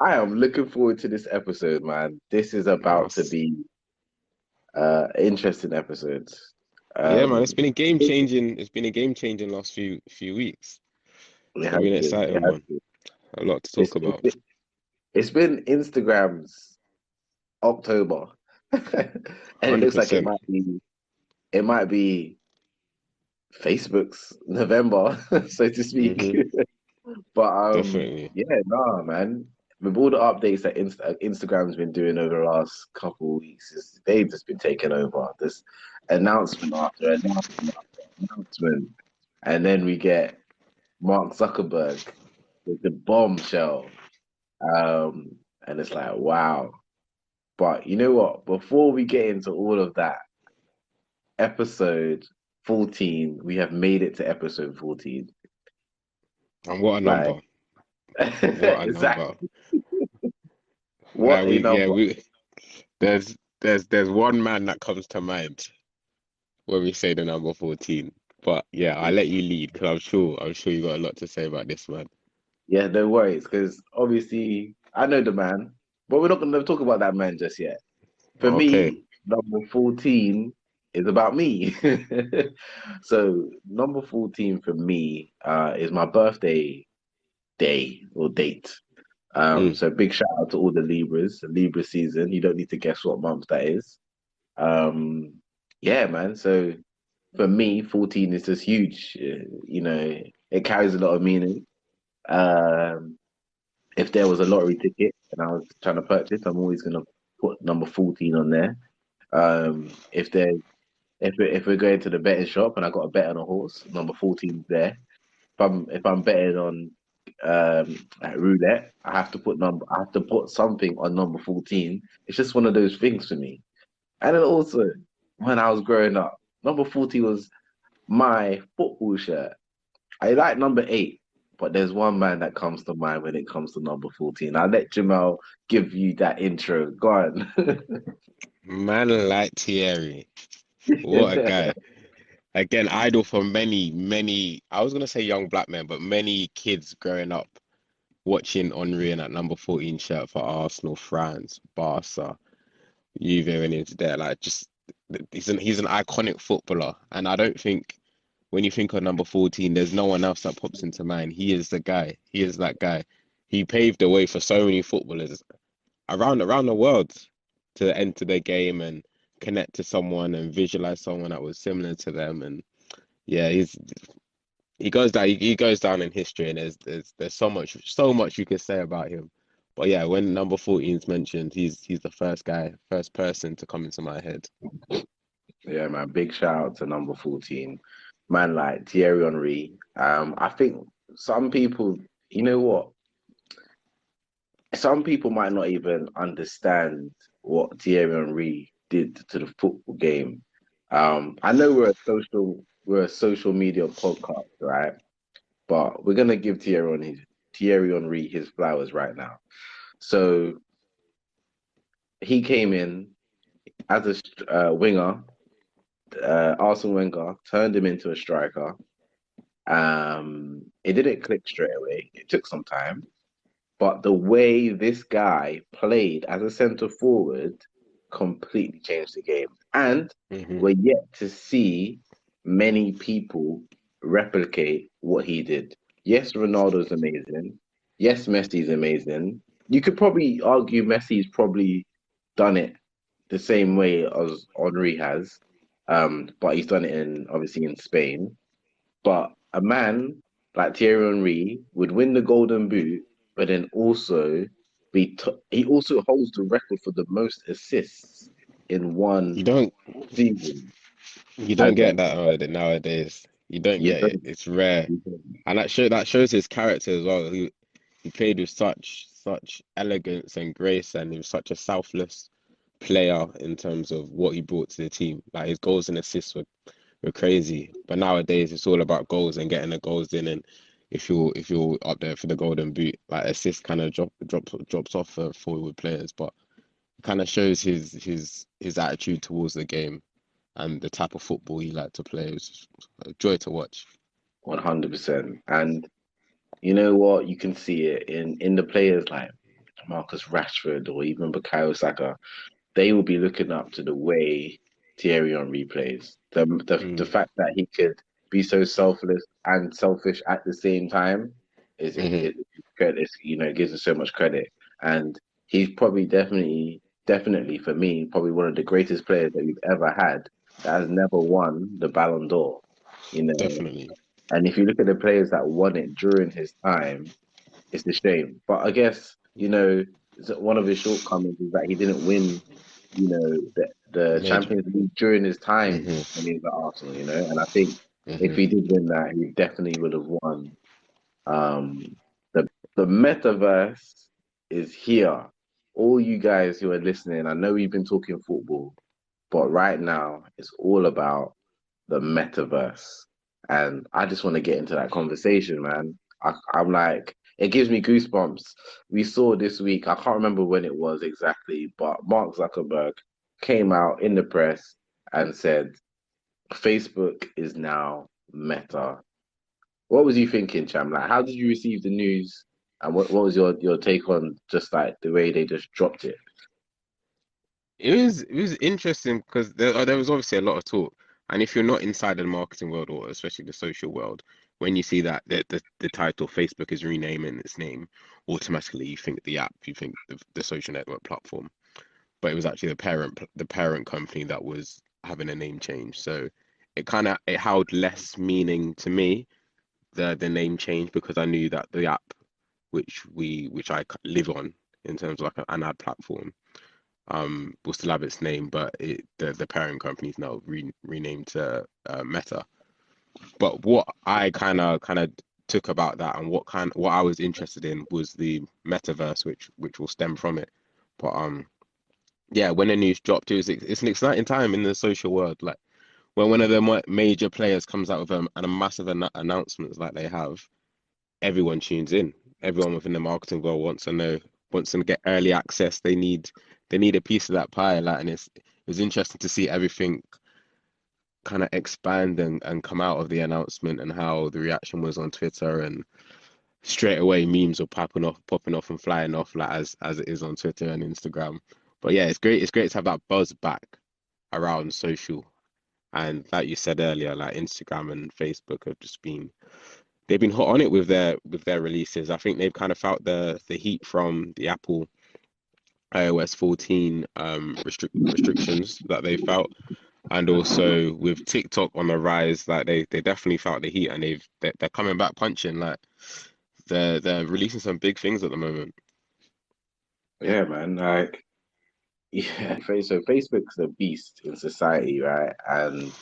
I am looking forward to this episode, man. This is about to Us. be interesting episode. Yeah, man, Um, it's been a game changing. It's been a game changing last few weeks. it It's gonna has be an been. It exciting has one. been. A lot to It's talk it's about. been, it's been Instagram's October, and it looks like 100%. it might be Facebook's November, so to speak. Mm-hmm. But Definitely. yeah, nah, man. With all the updates that Instagram's been doing over the last couple of weeks, they've just been taking over. This announcement after announcement after announcement, and then we get Mark Zuckerberg with the bombshell, um, and it's like, wow. But you know what? Before we get into all of that, episode 14, we have made it to episode 14. And what a Like, number. What a number. exactly Like what a yeah, number. there's one man that comes to mind when we say the number 14. But yeah, I'll let you lead because I'm sure you got a lot to say about this man. Yeah, no worries, because obviously I know the man, but we're not going to talk about that man just yet. For Okay. me, number 14 is about me. So, number 14 for me is my birthday day or date. Mm. So big shout out to all the Libras, Libra season. You don't need to guess what month that is. Um, yeah, man. So for me, 14 is just huge. It carries a lot of meaning. Um, if there was a lottery ticket and I was trying to purchase, I'm always gonna put number 14 on there. If there if we're going to the betting shop and I got a bet on a horse, number 14 is there. If I'm betting on like roulette, I have to put something on number 14. It's just one of those things for me. And then also when I was growing up, number 40 was my football shirt. I like number 8, but there's one man that comes to mind when it comes to number 14. I'll let Jamal give you that intro. Go on. Man like Thierry. What a guy. Again, idol for many, I was gonna say young black men, but many kids growing up watching Henry in that number 14 shirt for Arsenal, France, Barca, Juve and into there. Like just he's an iconic footballer. And I don't think when you think of number 14, there's no one else that pops into mind. He is the guy. He is that guy. He paved the way for so many footballers around the world to enter the game and connect to someone and visualize someone that was similar to them. And yeah, he goes down in history, and there's so much you could say about him. But yeah, when number 14 is mentioned, he's the first person to come into my head. Yeah, man. Big shout out to number 14. Man like Thierry Henry. I think some people, you know what? Some people might not even understand what Thierry Henry did to the football game. I know we're a social media podcast, right? But we're gonna give Thierry Henry his flowers right now. So he came in as a winger. Arsene Wenger turned him into a striker. It didn't click straight away. It took some time. But the way this guy played as a centre forward completely changed the game. And Hmm. we're yet to see many people replicate what he did. Yes, Ronaldo's amazing. Yes, Messi's amazing. You could probably argue Messi's probably done it the same way as Henri has, but he's done it in obviously in Spain. But a man like Thierry Henry would win the Golden Boot, but then also he also holds the record for the most assists in You one don't season. you As don't get a that nowadays. You don't you get it. don't, It's rare, you don't- and that shows his character as well. He played with such elegance and grace, and he was such a selfless player in terms of what he brought to the team. Like his goals and assists were crazy. But nowadays it's all about goals and getting the goals in. And if you're up there for the golden boot, like assist kind of drops off for forward players. But it kind of shows his attitude towards the game and the type of football he liked to play. It was a joy to watch. 100%. And you know what? You can see it in the players like Marcus Rashford or even Bukayo Saka, they will be looking up to the way Thierry Henry plays. The Mm, fact that he could be so selfless and selfish at the same time hmm. it's, it gives him so much credit. And he's probably definitely for me, probably one of the greatest players that we've ever had that has never won the Ballon d'Or. You know, Definitely. and if you look at the players that won it during his time, it's a shame. But I guess, one of his shortcomings is that he didn't win, the Major. Champions League during his time Hmm. when he was at Arsenal, And I think if Hmm. he did win that, he definitely would have won. Um, the metaverse is here. All you guys who are listening, I know we've been talking football, but right now it's all about the metaverse. And I just want to get into that conversation, man. I'm like, it gives me goosebumps. We saw this week, I can't remember when it was exactly, but Mark Zuckerberg came out in the press and said, Facebook is now Meta. What was you thinking, Cham? Like, how did you receive the news? And what was your take on just like the way they just dropped it? It was interesting because there was obviously a lot of talk, and if you're not inside the marketing world or especially the social world, when you see that the title Facebook is renaming its name, automatically you think the app, you think the social network platform, but it was actually the parent company that was having a name change. So it held less meaning to me the name change because I knew that the app which I live on in terms of like an ad platform will still have its name, but the parent company is now renamed to Meta. But what I kind of took about that and what I was interested in was the metaverse, which will stem from it. But yeah, when the news dropped, it's an exciting time in the social world. Like when one of the major players comes out with a massive announcements like they have, everyone tunes in. Everyone within the marketing world wants to know, wants to get early access. They need a piece of that pie. Like, and it was interesting to see everything kind of expand and come out of the announcement and how the reaction was on Twitter and straight away memes were popping off and flying off like as it is on Twitter and Instagram. But yeah, it's great. It's great to have that buzz back around social. And like you said earlier, like Instagram and Facebook have just been they've been hot on it with their releases. I think they've kind of felt the heat from the Apple iOS 14 restrictions that they felt, and also with TikTok on the rise, like they definitely felt the heat, and they're coming back punching. Like they're releasing some big things at the moment. Yeah, man. Like, yeah, so Facebook's a beast in society, right? And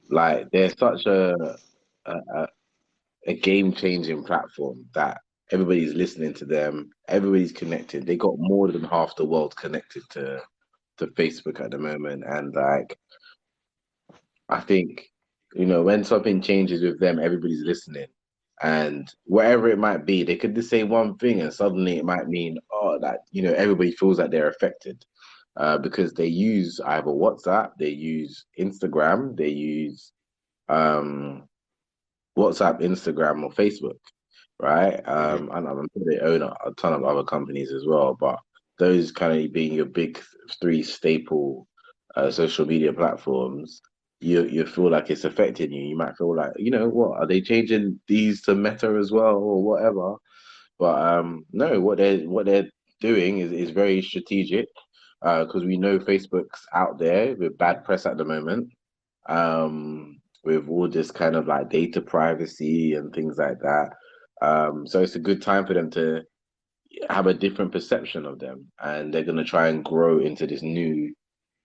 like, they're such a, a game-changing platform that everybody's listening to them. Everybody's connected. They got more than half the world connected to Facebook at the moment, and like, I think, when something changes with them, everybody's listening. And whatever it might be, they could just say one thing and suddenly it might mean, oh, that, everybody feels that they're affected. Because they use either WhatsApp, they use Instagram, they use um, WhatsApp, Instagram, or Facebook, right? Hmm. And I'm sure they own a ton of other companies as well, but those kind of being your big three staple social media platforms, you feel like it's affecting you. You might feel like, what are they changing these to Meta as well or whatever? But no, what they're doing is very strategic because we know Facebook's out there with bad press at the moment with all this kind of like data privacy and things like that. So it's a good time for them to have a different perception of them, and they're going to try and grow into this new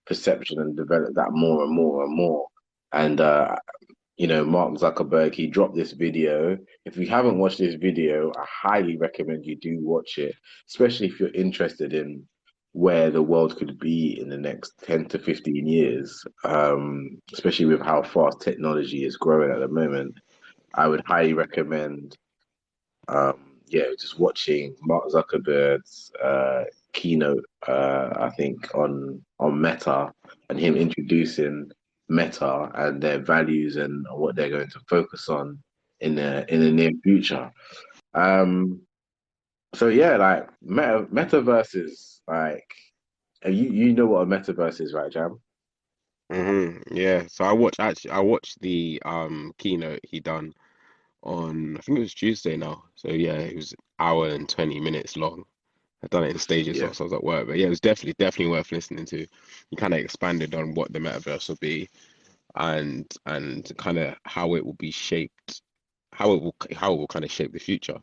perception and develop that more and more and more. And Mark Zuckerberg, he dropped this video. If you haven't watched this video, I highly recommend you do watch it, especially if you're interested in where the world could be in the next 10 to 15 years, especially with how fast technology is growing at the moment. I would highly recommend just watching Mark Zuckerberg's keynote, I think on Meta and him introducing Meta and their values and what they're going to focus on in the near future. Um, So yeah, like metaverses, like and you know what a metaverse is, right, Jam? Yeah. So I watched the keynote he done on, I think it was Tuesday now. So yeah, it was an hour and 20 minutes long. I've done it in stages Yeah. whilst I was at work, but yeah, it was definitely worth listening to. He kind of expanded on what the metaverse will be and kind of how it will be shaped, how it will kind of shape the future.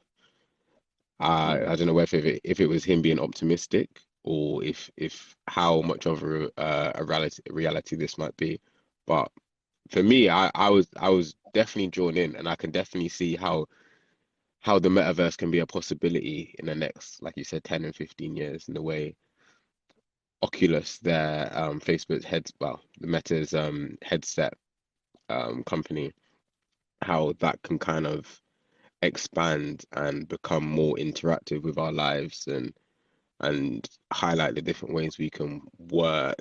I Mm. don't know whether if it was him being optimistic or if how much of a reality this might be. But for me, I was definitely drawn in, and I can definitely see how the metaverse can be a possibility in the next, like you said, 10 and 15 years in the way Oculus, their Facebook's well, the Meta's headset company, how that can kind of expand and become more interactive with our lives and highlight the different ways we can work,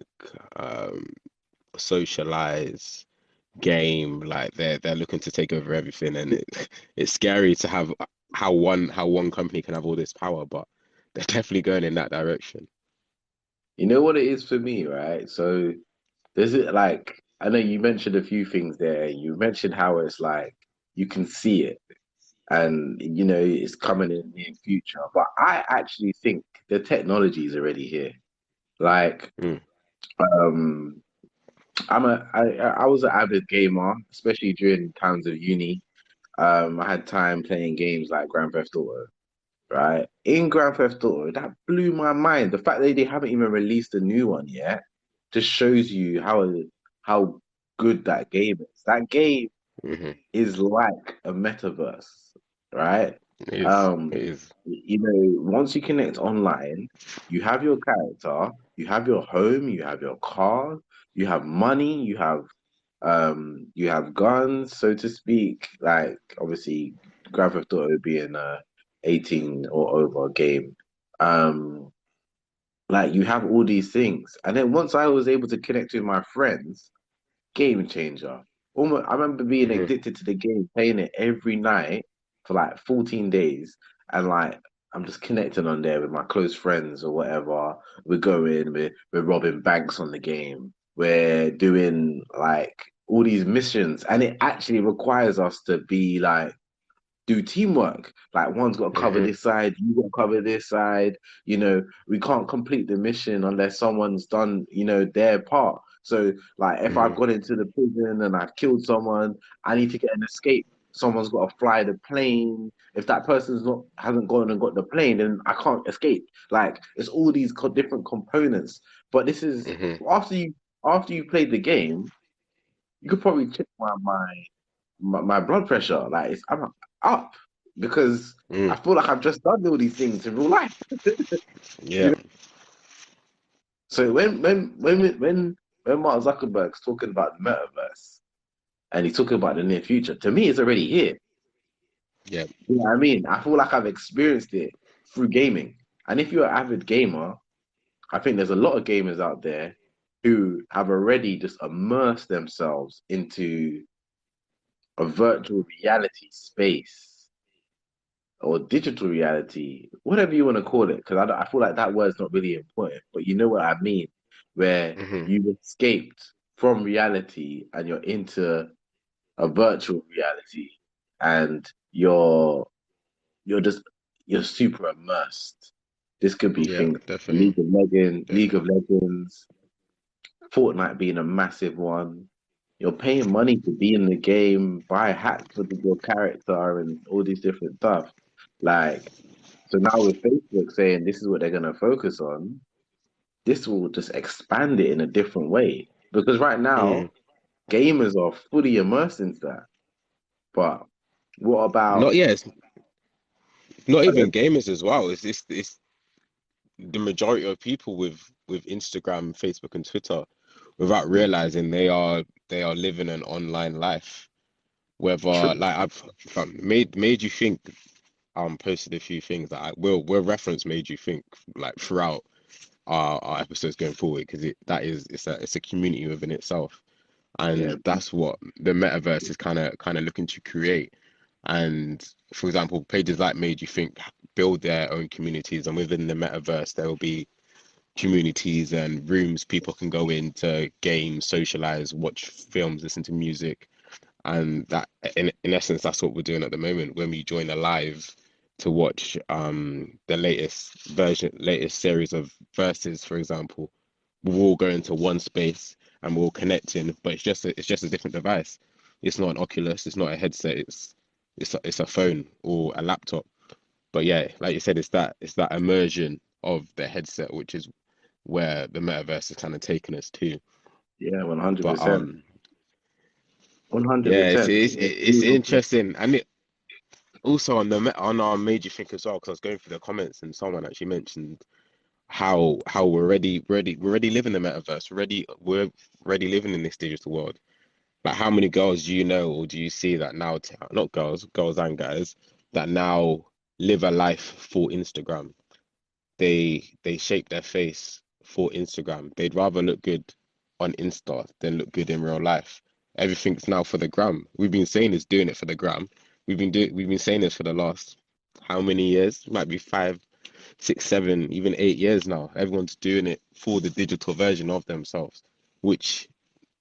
um, socialize, game. Like they're looking to take over everything, and it's scary to have how one company can have all this power, but they're definitely going in that direction. You know what it is for me, right? So there's it like I know you mentioned a few things there. You mentioned how it's like you can see it and it's coming in the near future. But I actually think the technology is already here. Like Mm, um I was an avid gamer, especially during times of uni. I had time playing games like Grand Theft Auto, right? In Grand Theft Auto, that blew my mind. The fact that they haven't even released a new one yet just shows you how good that game is. That game hmm is like a metaverse, right? It is. It is. Once you connect online, you have your character, you have your home, you have your car, you have money, you have guns, so to speak. Like obviously, Grand Theft Auto being a 18 or over game. Um, like you have all these things, and then once I was able to connect with my friends, game changer. Almost, I remember being hmm addicted to the game, playing it every night for like 14 days, and like I'm just connecting on there with my close friends or whatever. We're going, we're robbing banks on the game. We're doing like all these missions, and it actually requires us to be like do teamwork. Like one's got to cover hmm this side, you got to cover this side. We can't complete the mission unless someone's done, their part. So, like, if I've hmm gone into the prison and I've killed someone, I need to get an escape. Someone's got to fly the plane. If that person's not hasn't gone and got the plane, then I can't escape. Like, it's all these different components. But this is hmm after you after you played the game, you could probably check my blood pressure. Like I'm up because I Mm. feel like I've just done all these things in real life. You Yeah. know? So when Mark Zuckerberg's talking about the metaverse and he's talking about the near future, to me it's already here. Yeah. You know what I mean? I feel like I've experienced it through gaming. And if you're an avid gamer, I think there's a lot of gamers out there who have already just immersed themselves into a virtual reality space or digital reality, whatever you want to call it, because I feel like that word's not really important, but you know what I mean, where hmm you've escaped from reality and you're into a virtual reality, and you're just you're super immersed. This could be Yeah. things Definitely. League of Definitely. Legends, Fortnite being a massive one. You're paying money to be in the game, buy hats for your character, and all these different stuff. Like, so now with Facebook saying this is what they're going to focus on, this will just expand it in a different way. Because right Mm. now, gamers are fully immersed into that. But what Not about, yeah. It's not even pardon? gamers as well. It's the majority of people with Instagram, Facebook, and Twitter, without Mm, realizing they are living an online life. Whether true. like I've made you think. Posted a few things that I will reference made you think like throughout our episodes going forward because it's a community within itself, Yeah. and that's what the metaverse is kind of looking to create. And for example, pages like Made You Think build their own communities, and within the metaverse, there will be communities and rooms people can go in to game, socialize, watch films, listen to music. And that, in essence, that's what we're doing at the moment when we join a live to watch the latest series of verses, for example. We'll all go into one space and we're all connecting, but it's just a different device. It's not an Oculus, it's not a headset, it's a phone or a laptop. But yeah, like you said, it's that immersion of the headset, which is where the metaverse has kind of taken us to. Yeah, one hundred But percent, 100%. yeah, it's Beautiful. interesting, and it also on on our Made You Think as well, because I was going through the comments and someone actually mentioned how we're already living the metaverse, we're already living in this digital world. Like how many girls do you know or do you see that now, not girls and guys, that now live a life for Instagram? They shape their face for Instagram. They'd rather look good on Insta than look good in real life. Everything's now for the gram. We've been saying it's doing it for the gram. We've been saying this for the last how many years? It might be 5, 6, 7, even 8 years now. Everyone's doing it for the digital version of themselves, which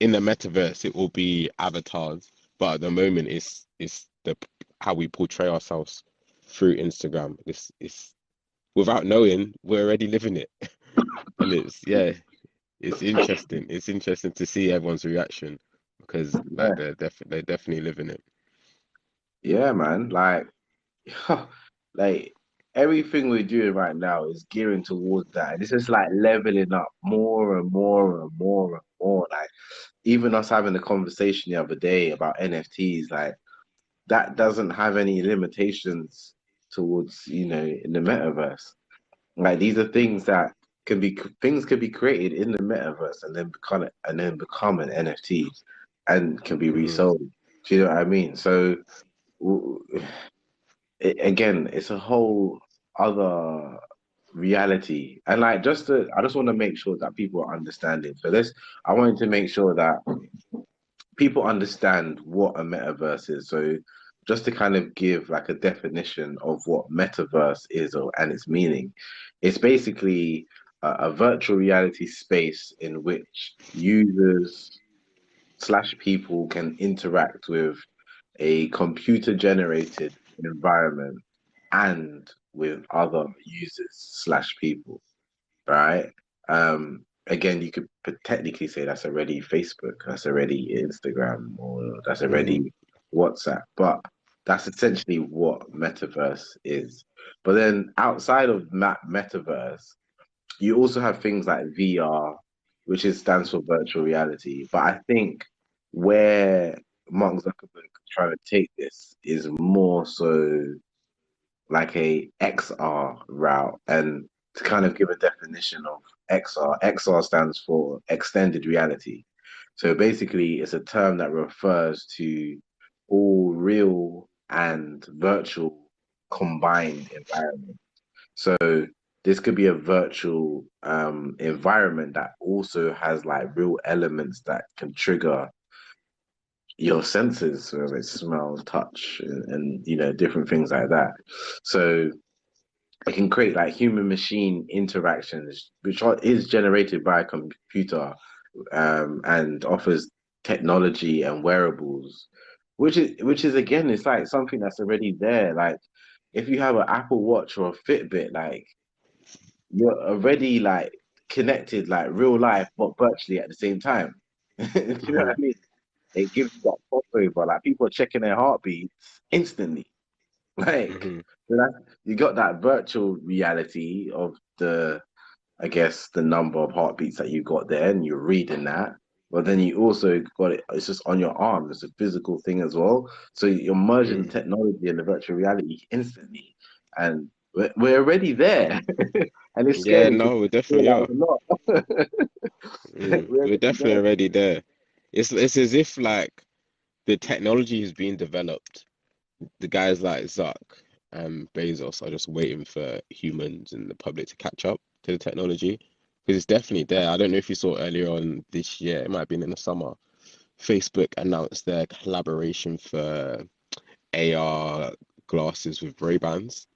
in the metaverse it will be avatars, but at the moment it's the how we portray ourselves through Instagram. It's without knowing we're already living it, and it's yeah, it's interesting. It's interesting to see everyone's reaction because like they're definitely living it. Yeah, man. Like, like everything we're doing right now is gearing towards that. And it's just like leveling up more and more and more and more. Like, even us having a conversation the other day about NFTs, like that doesn't have any limitations towards, in the metaverse. Like these are things that things could be created in the metaverse and then become an NFT and can be Hmm. resold. Do you know what I mean? So again, it's a whole other reality. And like I just want to make sure that people are understanding. So this, I wanted to make sure that people understand what a metaverse is. So just to kind of give like a definition of what metaverse is and its meaning, it's basically a virtual reality space in which users slash people can interact with a computer generated environment and with other users slash people, right? Again, you could technically say that's already Facebook, that's already Instagram, or that's Hmm. already WhatsApp, but that's essentially what metaverse is. But then outside of metaverse, you also have things like VR, which stands for virtual reality. But I think where Mark Zuckerberg is trying to take this is more so like a XR route. And to kind of give a definition of XR, XR stands for extended reality. So basically, it's a term that refers to all real and virtual combined environment. So this could be a virtual environment that also has like real elements that can trigger your senses, whether it's smell, touch, and different things like that. So it can create like human machine interactions, is generated by a computer and offers technology and wearables, which is again, it's like something that's already there. Like if you have an Apple Watch or a Fitbit, like you're already like connected, like real life, but virtually at the same time. Do you know what Hmm. I mean? It gives you that crossover. Like people are checking their heartbeats instantly. Like Hmm. so that you got that virtual reality of I guess, the number of heartbeats that you got there, and you're reading that. But then you also got it, it's just on your arm. It's a physical thing as well. So you're merging the Hmm. technology and the virtual reality instantly. And we're already there. And it's Yeah, scary to no, we definitely realize are. a lot. We're We're already definitely there. already there. It's as if like the technology is being developed. The guys like Zuck and Bezos are just waiting for humans and the public to catch up to the technology because it's definitely there. I don't know if you saw earlier on this year, it might have been in the summer. Facebook announced their collaboration for AR glasses with Ray-Bans.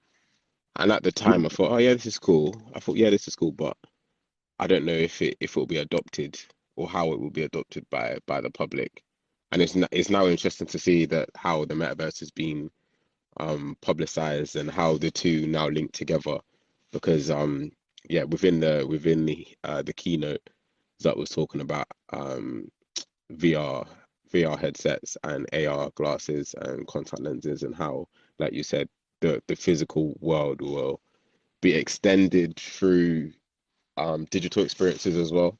And at the time, I thought, oh yeah, this is cool. I thought, yeah, this is cool, but I don't know if it will be adopted or how it will be adopted by the public. And it's now interesting to see that how the metaverse has been publicized and how the two now link together because yeah, within the keynote that was talking about VR VR headsets and AR glasses and contact lenses and how, like you said, the physical world will be extended through digital experiences as well.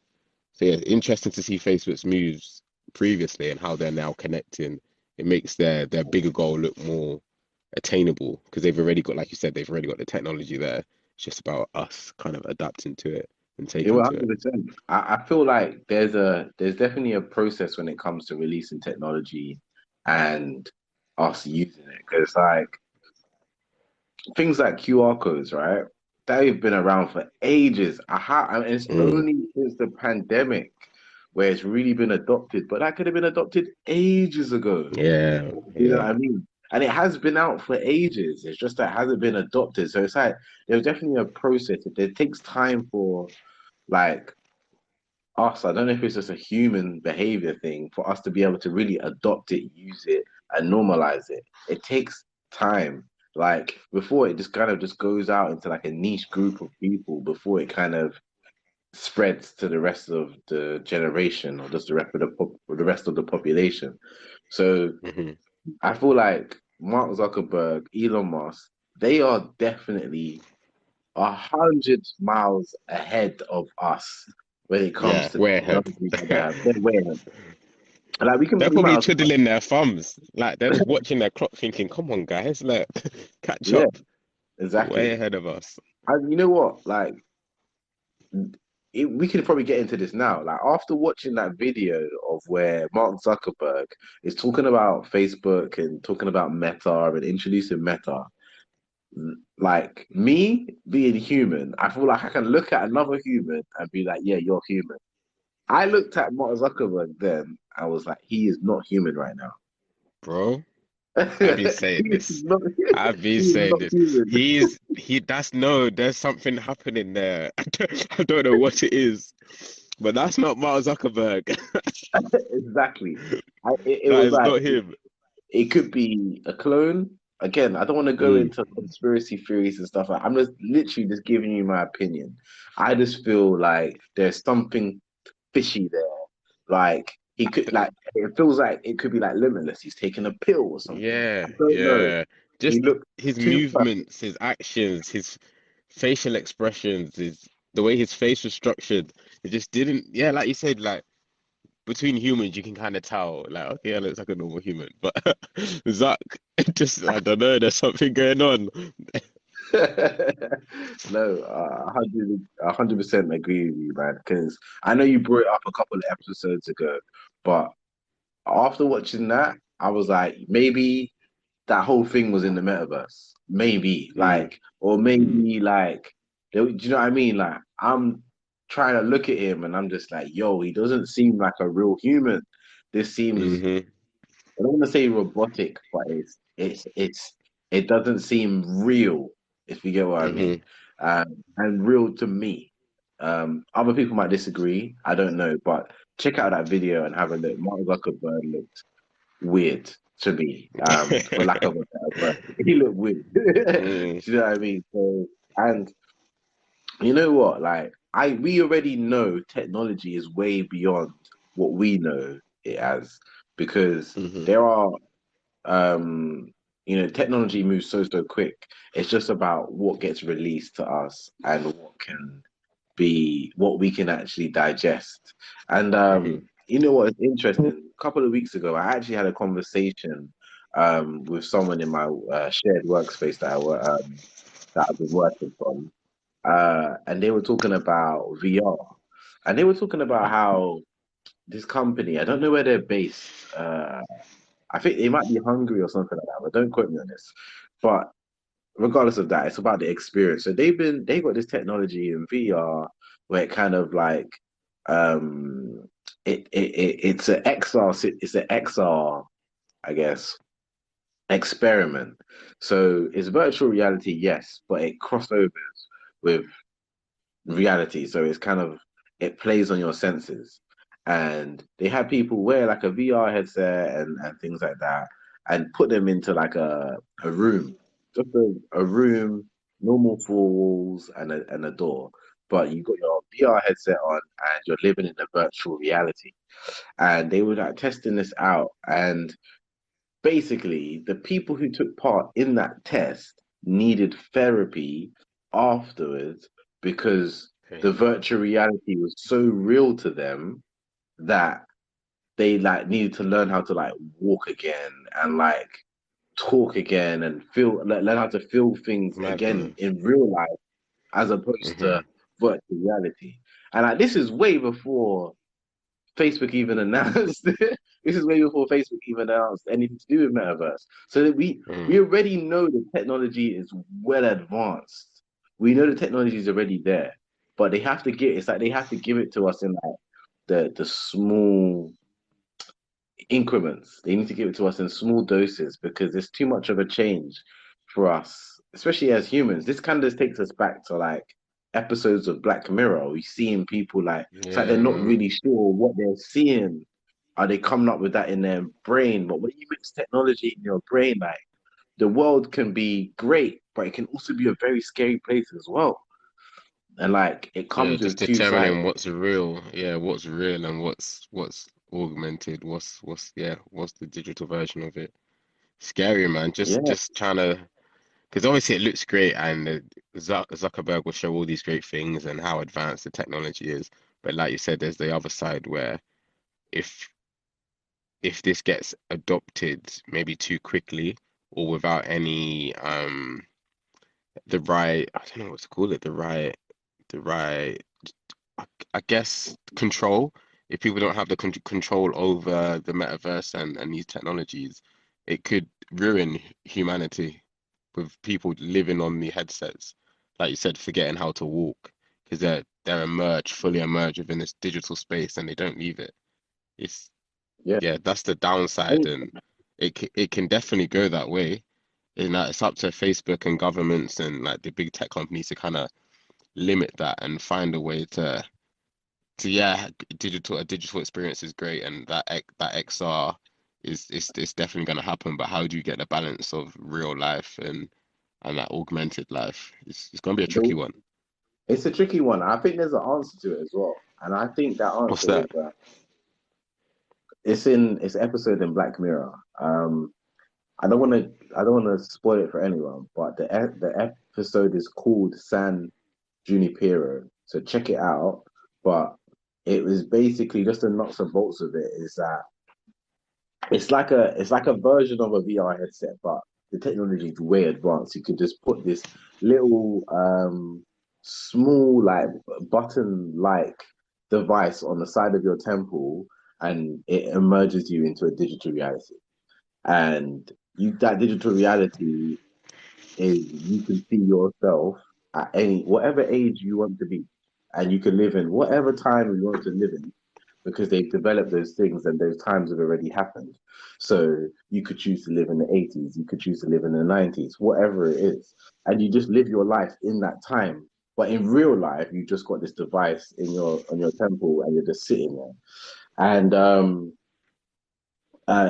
So yeah, interesting to see Facebook's moves previously and how they're now connecting. It makes their bigger goal look more attainable because they've already got, like you said, they've already got the technology there. It's just about us kind of adapting to it and Yeah, taking well, to it. 100%. I feel like there's definitely a process when it comes to releasing technology and us using it. Because like things like QR codes, right? They've been around for ages. And it's Mm, only since the pandemic where it's really been adopted, but that could have been adopted ages ago. yeah, You know yeah. what I mean? And it has been out for ages. It's just that it hasn't been adopted. So it's like there's definitely a process. It takes time for like us. I don't know if it's just a human behavior thing for us to be able to really adopt it, use it, and normalize it. It takes time. Like before, it just kind of just goes out into like a niche group of people before it kind of spreads to the rest of the generation or just the rest of the population. So Hmm. I feel like Mark Zuckerberg, Elon Musk, they are definitely 100 miles ahead of us when it comes Yeah, to way ahead. technology that they have. They're way ahead. Like They're we might probably as well, twiddling their thumbs. Like they're just watching their clock thinking, come on, guys, like catch yeah, up. Way exactly. ahead of us. And you know what? Like we could probably get into this now. Like after watching that video of where Mark Zuckerberg is talking about Facebook and talking about Meta and introducing Meta, like me being human, I feel like I can look at another human and be like, yeah, you're human. I looked at Mark Zuckerberg then. I was like, he is not human right now. Bro, I've been saying He is this. not. I've been He is saying not this. human. That's no, there's something happening there. I don't know what it is, but that's not Mark Zuckerberg. Exactly. It That was is like not him, it could be a clone. Again, I don't want to go mm. into conspiracy theories and stuff. I'm just literally just giving you my opinion. I just feel like there's something fishy there. Like he could, like it feels like it could be like limitless. He's taking a pill or something. Yeah, I don't know. yeah. He Just looked his too perfect. movements, his actions, his facial expressions, his the way his face was structured. It just didn't. Yeah, like you said, like between humans, you can kind of tell, like, okay, it looks like a normal human, but Zuck, it just, I don't know, there's something going on. No, 100% agree with you, man. Because I know you brought it up a couple of episodes ago, but after watching that, I was like, maybe that whole thing was in the metaverse. Maybe, Mm, like, or mm, maybe like, do you know what I mean? Like, I'm trying to look at him and I'm just like, yo, he doesn't seem like a real human. This seems, hmm, I don't want to say robotic, but it doesn't seem real, if you get what I mean. hmm. And real to me. Other people might disagree. I don't know, but check out that video and have a look. Mark Zuckerberg looked weird to me, for lack of a better word. He looked weird. Do Mm, you know what I mean? So, and you know what? Like, we already know technology is way beyond what we know it as because hmm, there are technology moves so quick. It's just about what gets released to us and what we can actually digest. And hmm. you know what is interesting? A couple of weeks ago, I actually had a conversation with someone in my shared workspace that I've been working from, and they were talking about VR, and they were talking about how this company, I don't know where they're based. I think they might be Hungary or something like that, but don't quote me on this. But regardless of that, it's about the experience. So they got this technology in VR where it kind of like um it's an XR, I guess, experiment. So it's virtual reality, yes, but it crossovers with reality. So it's kind of it plays on your senses. And they had people wear like a VR headset and things like that and put them into like a room. Just a room, normal four walls and a door. But you got your VR headset on and you're living in a virtual reality. And they were like testing this out. And basically, the people who took part in that test needed therapy afterwards because Okay. the virtual reality was so real to them that they like needed to learn how to like walk again and like talk again and feel learn how to feel things again Madness. in real life as opposed to Hmm. virtual reality. And like this is way before Facebook even announced this is way before Facebook even announced anything to do with Metaverse. So that we Mm. already know the technology is well advanced. We know the technology is already there, but they have to give it's like they have to give it to us in like the small increments. They need to give it to us in small doses because there's too much of a change for us, especially as humans. This kind of just takes us back to like episodes of Black Mirror. We seeing people like it's like they're Yeah, not man. really sure what they're seeing. Are they coming up with that in their brain? But when you mix technology in your brain, like the world can be great, but it can also be a very scary place as well. And like it Yeah, comes just with two sides. determining what's real. Yeah, what's real and what's augmented. What's the digital version of it? Scary, man. Yeah, Just trying to, because obviously it looks great, and Zuckerberg will show all these great things and how advanced the technology is. But like you said, there's the other side where if if this gets adopted maybe too quickly or without any the right, I don't know what to call it, the right I, I guess control. If people don't have the control over the metaverse and these technologies, it could ruin humanity with people living on the headsets, like you said, forgetting how to walk because they're emerged, fully emerged within this digital space and they don't leave it. It's yeah. Yeah, that's the downside, And and it can definitely go that way. And it's up to Facebook and governments and like the big tech companies to kind of limit that and find a way to yeah, digital experience is great, and that XR is definitely going to happen. But how do you get the balance of real life and that augmented life? It's going to be a tricky the, one. it's a tricky one. I think there's an answer to it as well. And I think that What's answer is that? it's in it's episode in Black Mirror. I don't want to spoil it for anyone, but the episode is called San Junipero. So check it out. But it was basically just the nuts and bolts of it is that it's like a version of a VR headset, but the technology is way advanced. You could just put this little small like button like device on the side of your temple and it emerges you into a digital reality. And you that digital reality is you can see yourself at any whatever age you want to be. And you can live in whatever time you want to live in because they've developed those things and those times have already happened. So you could choose to live in the 80s, you could choose to live in the 90s, whatever it is. And you just live your life in that time. But in real life, you just got this device in your on your temple and you're just sitting there. And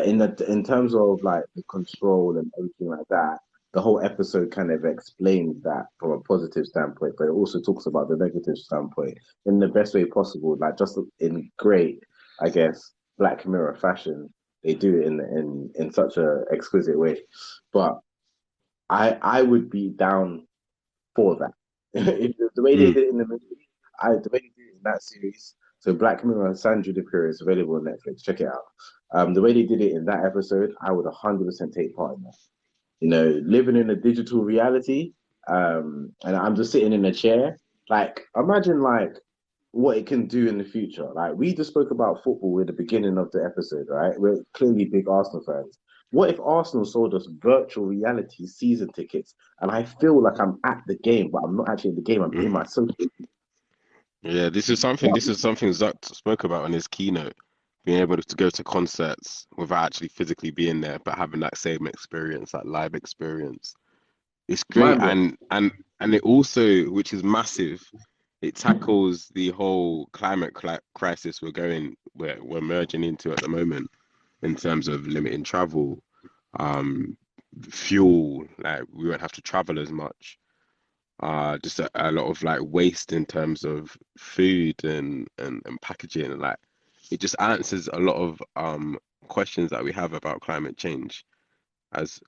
in terms of like the control and everything like that, the whole episode kind of explains that from a positive standpoint, but it also talks about the negative standpoint in the best way possible, like just in great, I guess, Black Mirror fashion. They do it in such a exquisite way. But I would be down for that. If the way they Mm. did it in the movie, the way they did it in that series. So Black Mirror, Sandra the Period is available on Netflix. Check it out. The way they did it in that episode, I would 100% take part in that. You know, living in a digital reality, and I'm just sitting in a chair. Like, imagine like what it can do in the future. Like we just spoke about football at the beginning of the episode, right? We're clearly big Arsenal fans. What if Arsenal sold us virtual reality season tickets and I feel like I'm at the game, but I'm not actually in the game, I'm in my social. Yeah, this is something Zuck spoke about in his keynote. being able to go to concerts without actually physically being there, but having that same experience, that live experience. It's great, Mind blown. and it also, which is massive, it tackles the whole climate crisis we're merging into at the moment in terms of limiting travel, um, fuel, like we won't have to travel as much. Just a lot of like waste in terms of food and packaging, and like it just answers a lot of questions that we have about climate change as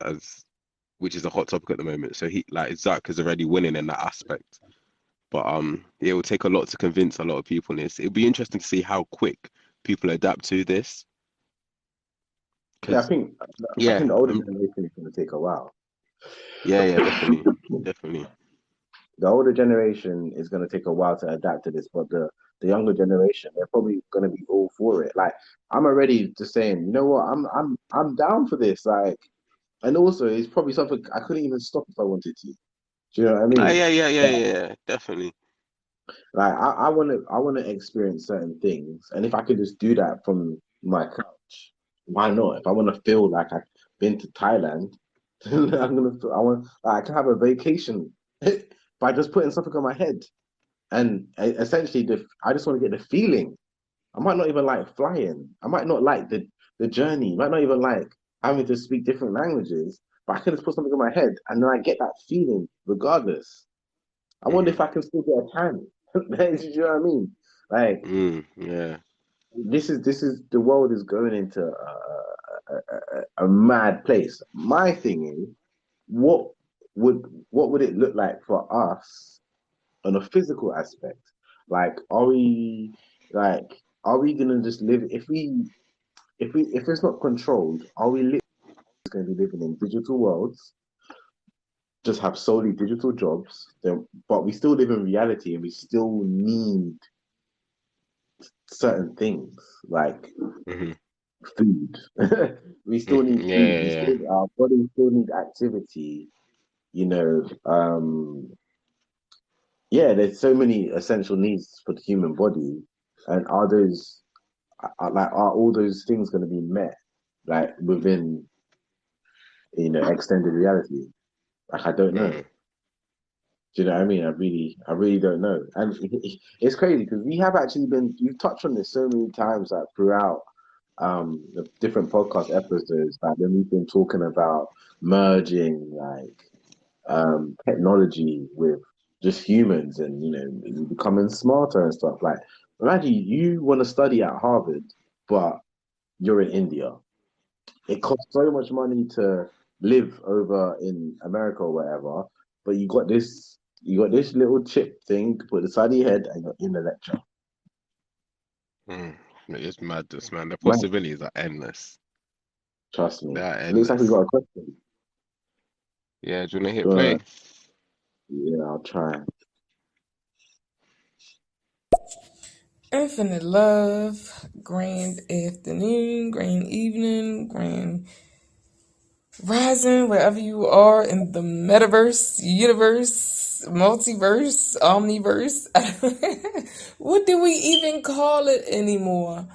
which is a hot topic at the moment. So he like Zach is already winning in that aspect. But it will take a lot to convince a lot of people in this. It'll be interesting to see how quick people adapt to this. Yeah, Because I yeah, think the older generation is going to take a while. yeah, definitely, definitely. The older generation is going to take a while to adapt to this, but the younger generation, they're probably going to be all for it. Like I'm already just saying, you know what, I'm down for this. Like, and also it's probably something I couldn't even stop if I wanted to. Do you know what I Oh, mean? yeah, definitely. Like I wanna experience certain things, and if I could just do that from my couch, why not? If I want to feel like I've been to Thailand, I want I can have a vacation by just putting something on my head, and essentially I just want to get the feeling. I might not even like flying. I might not like the journey. Might not even like having to speak different languages, but I can just put something on my head, and then I get that feeling regardless. I wonder Hmm. if I can still get a tan. Do you know what I mean? Like Yeah. this is the world is going into a mad place. My thing is, what would what would it look like for us on a physical aspect? Like, are we gonna just live if it's not controlled? Are we literally going to be living in digital worlds? Just have solely digital jobs, then, but we still live in reality and we still need certain things like Hmm. food. We still need food. We Yeah. still our body still need activity. You know, yeah. There's so many essential needs for the human body, and are all those things going to be met like within extended reality? Like I don't know. Mm. Do you know what I mean? I really don't know. And it's crazy because we've touched on this so many times like throughout the different podcast episodes, like when we've been talking about merging like technology with just humans and becoming smarter and stuff. Like imagine you want to study at Harvard, but you're in India. It costs so much money to live over in America or whatever, but you got this little chip thing to put inside your head and you're in the lecture. Mm. It's madness, man. The Man, possibilities are endless. trust me. They are It looks like we endless. got a question. Yeah, do you wanna hit Do you play? wanna, yeah, I'll try. Infinite love, grand afternoon, grand evening, grand rising, wherever you are in the metaverse, universe, multiverse, omniverse. What do we even call it anymore?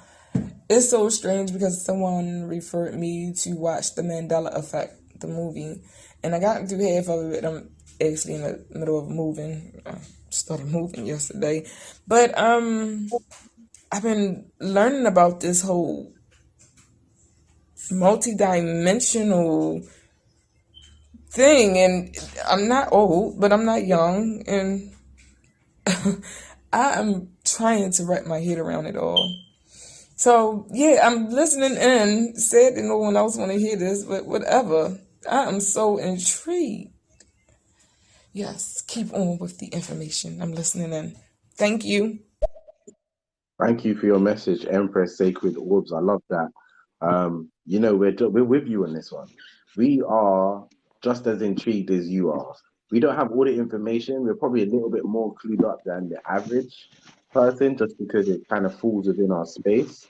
It's so strange because someone referred me to watch The Mandela Effect, the movie, and I got through half of it. I'm actually in the middle of moving. I started moving yesterday, but I've been learning about this whole multi-dimensional thing, and I'm not old, but I'm not young, and I am trying to wrap my head around it all. So yeah, I'm listening in. Sad that no one else want to hear this, but whatever. I am so intrigued. Yes, keep on with the information. I'm listening in. Thank you. Thank you for your message, Empress Sacred Orbs. I love that. We're with you on this one. We are just as intrigued as you are. We don't have all the information. We're probably a little bit more clued up than the average person, just because it kind of falls within our space.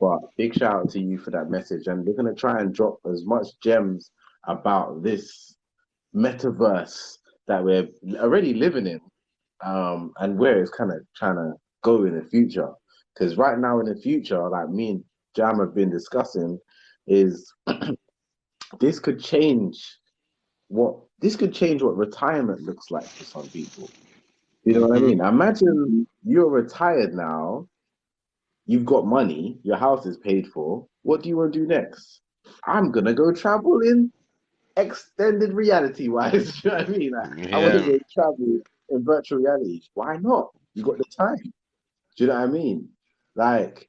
But big shout out to you for that message, and we're gonna try and drop as much gems about this metaverse that we're already living in, and where it's kind of trying to go in the future. Because right now in the future, like me and Jam have been discussing is this could change this could change what retirement looks like for some people. You know what I Mm-hmm. mean? Imagine you're retired now, you've got money, your house is paid for. What do you want to do next? I'm gonna go travel in extended reality wise. You know what I mean? Like, I want to Yeah. go travel in virtual reality. Why not? You got the time. Do you know what I mean? Like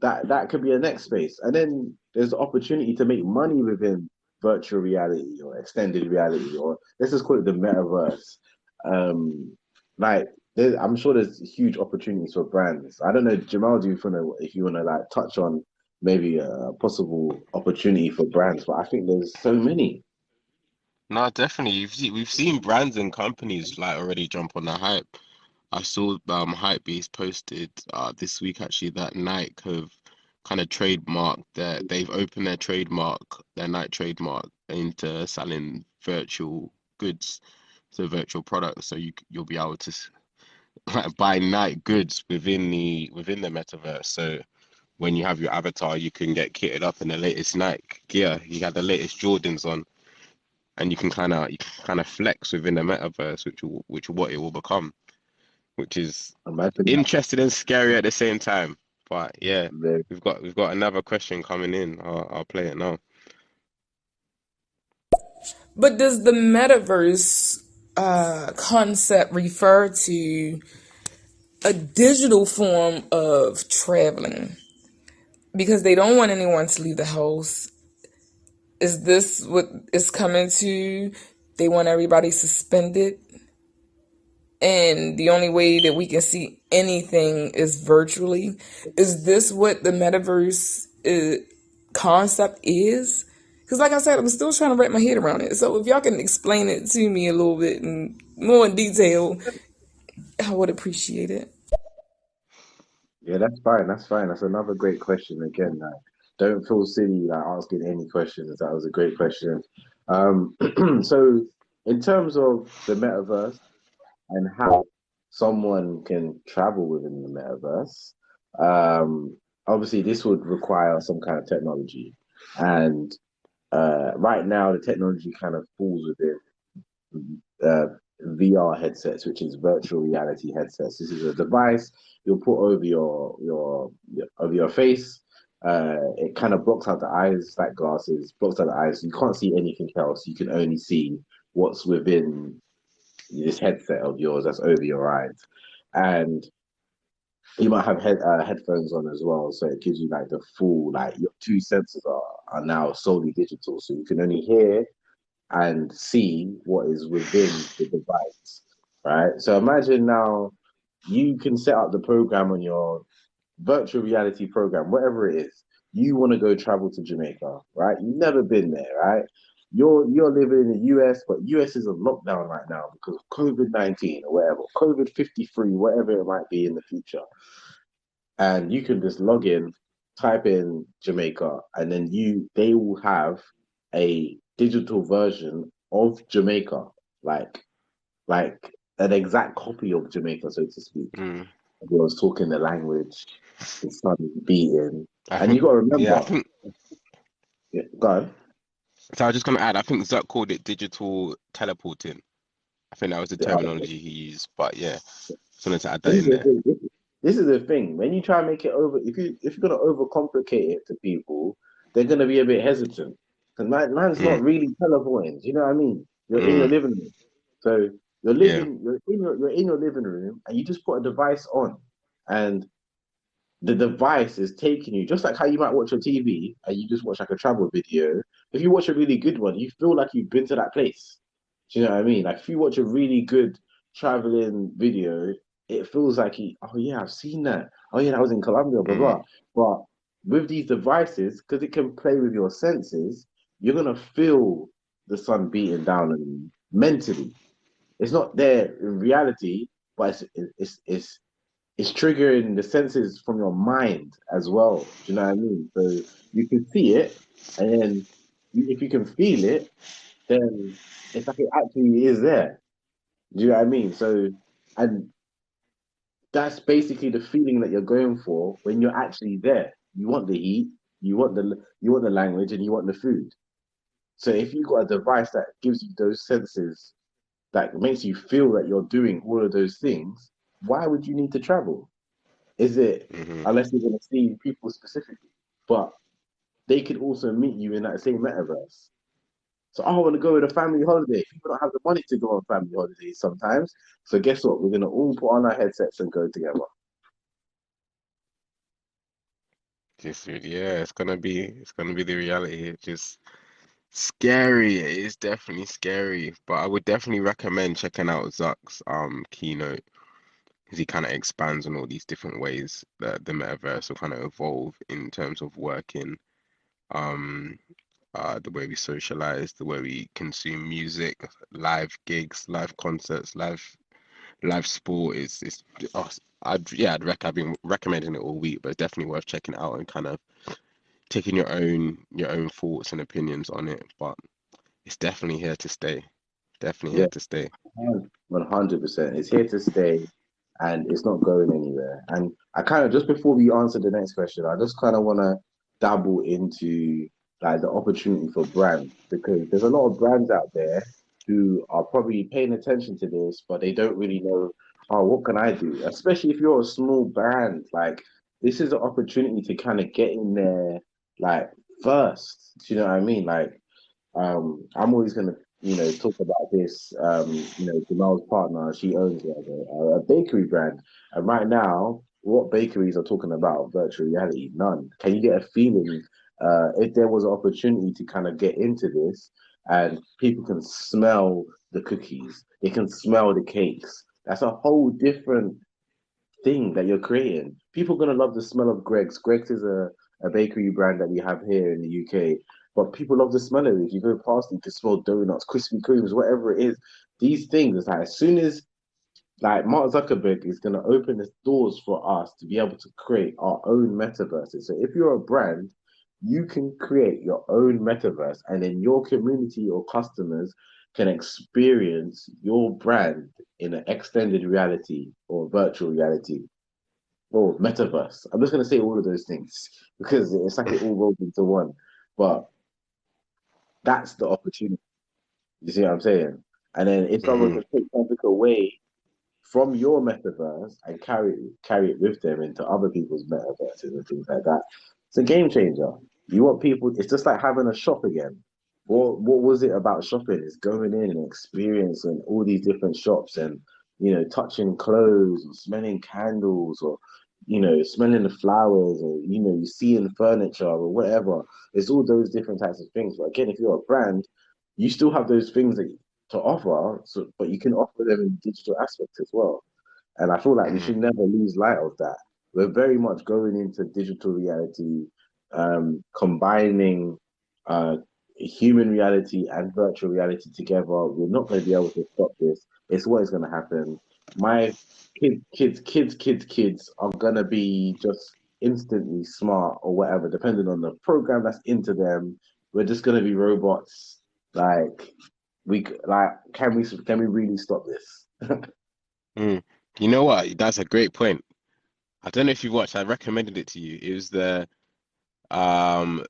that could be a next space. And then there's the opportunity to make money within virtual reality or extended reality, or let's just call it the metaverse. Um, like I'm sure there's huge opportunities for brands. I don't know, Jamal, do you wanna if you wanna like touch on maybe a possible opportunity for brands, but I think there's so many. No, definitely. We've seen brands and companies like already jump on the hype. I saw Hypebeast posted this week actually that Nike have kind of trademarked that they've opened their Nike trademark into selling virtual goods, so virtual products. So you'll be able to like buy Nike goods within the metaverse. So when you have your avatar, you can get kitted up in the latest Nike gear. You got the latest Jordans on, and you can kind of flex within the metaverse, which what it will become, which is Imagine that. interesting and scary at the same time. But yeah, Very- we've got another question coming in. I'll play it now. But does the metaverse concept refer to a digital form of traveling? Because they don't want anyone to leave the house. Is this what is coming to? They want everybody suspended, and the only way that we can see anything is virtually. Is this what the metaverse concept is? Because, like I said, I'm still trying to wrap my head around it. So, if y'all can explain it to me a little bit and more in detail, I would appreciate it. Yeah, that's fine. That's fine. That's another great question. Again, like, don't feel silly like asking any questions. That was a great question. Um, so in terms of the metaverse and how someone can travel within the metaverse, obviously this would require some kind of technology. And right now, the technology kind of falls within uh, VR headsets, which is virtual reality headsets. This is a device you'll put over your over your face. It kind of blocks out the eyes, like glasses, blocks out the eyes. You can't see anything else. You can only see what's within this headset of yours that's over your eyes. And you might have headphones on as well, so it gives you like the full like your two senses are now solely digital, so you can only hear and see what is within the device, right? So imagine now you can set up the program on your virtual reality program, whatever it is. You want to go travel to Jamaica, right? You've never been there, right? You're living in the US, but US is on lockdown right now because of COVID-19 or whatever, COVID 53, whatever it might be in the future. And you can just log in, type in Jamaica, and then they will have a digital version of Jamaica, like like an exact copy of Jamaica, so to speak. Mm. Everyone's talking the language, the sun is beating, I and you think, got to yeah, I remember, think. yeah, go on. So I was just gonna add. I think Zuck called it digital teleporting. I think that was the The other terminology he used. But yeah, just wanted to add This that is in the there. thing. This is the thing. When you try and make it over, if you're gonna overcomplicate it to people, they're gonna be a bit hesitant. Because man's not Mm, really teleporting. Do you know what I mean? You're in your mm, living room, so yeah. you're in your living room, and you just put a device on, and the device is taking you just like how you might watch a TV and you just watch like a travel video. If you watch a really good one, you feel like you've been to that place. Do you know what I mean? Like if you watch a really good traveling video, it feels like oh yeah, I've seen that. Oh yeah, that was in Colombia, blah Mm, blah. But with these devices, because it can play with your senses, you're gonna feel the sun beating down on you mentally. It's not there in reality, but it's triggering the senses from your mind as well. Do you know what I mean? So you can see it, and then if you can feel it, then it's like it actually is there. Do you know what I mean? So, and that's basically the feeling that you're going for when you're actually there. you want the heat, you want the language, and you want the food. So if you got a device that gives you those senses, that makes you feel that you're doing all of those things, why would you need to travel? Is it hmm unless you're going to see people specifically? But they could also meet you in that same metaverse. So I want to go on a family holiday. People don't have the money to go on family holidays sometimes. So guess what? We're gonna all put on our headsets and go together. Just yeah, it's gonna be the reality. It's just scary. It is definitely scary, but I would definitely recommend checking out Zuck's keynote because he kind of expands on all these different ways that the metaverse will kind of evolve in terms of working, um, the way we socialize, the way we consume music, live gigs, live concerts, live sport. It's oh, I've been recommending it all week, but it's definitely worth checking out and kind of taking your own thoughts and opinions on it. But it's definitely here to stay. Definitely Yeah, here to stay. 100%. It's here to stay, and it's not going anywhere. And I kind of just before we answer the next question, I just kind of want to dabble into like the opportunity for brands because there's a lot of brands out there who are probably paying attention to this, but they don't really know, oh, what can I do? Especially if you're a small brand, like this is an opportunity to kind of get in there, like first. Do you know what I mean? Like I'm always going to, talk about this. Jamal's partner, she owns a bakery brand. And right now, what bakeries are talking about virtual reality? None. Can you get a feeling if there was an opportunity to kind of get into this and people can smell the cookies, they can smell the cakes. That's a whole different thing that you're creating. People are gonna love the smell of Greg's. Greg's is a bakery brand that we have here in the UK. But people love the smell of it. If you go past, you can smell donuts, Krispy Kremes, whatever it is. These things, it's like as soon as like Mark Zuckerberg is gonna open the doors for us to be able to create our own metaverses. So if you're a brand, you can create your own metaverse, and then your community or customers can experience your brand in an extended reality or virtual reality or metaverse. I'm just gonna say all of those things because it's like it all rolls into one. But that's the opportunity. You see what I'm saying? And then if someone hmm can take something away from your metaverse and carry it with them into other people's metaverses and things like that, it's a game changer. You want people. It's just like having a shop again. What was it about shopping? It's going in and experiencing all these different shops and touching clothes or smelling candles or smelling the flowers or you seeing furniture or whatever. It's all those different types of things. But again, if you're a brand, you still have those things to offer, so but you can offer them in digital aspects as well. And I feel like we hmm should never lose light of that. We're very much going into digital reality, combining uh, human reality and virtual reality together. We're not going to be able to stop this. It's what is going to happen. My kids are going to be just instantly smart or whatever, depending on the program that's into them. We're just going to be robots. Like can we really stop this? Mm. You know what? That's a great point. I don't know if you watched. I recommended it to you. It was the um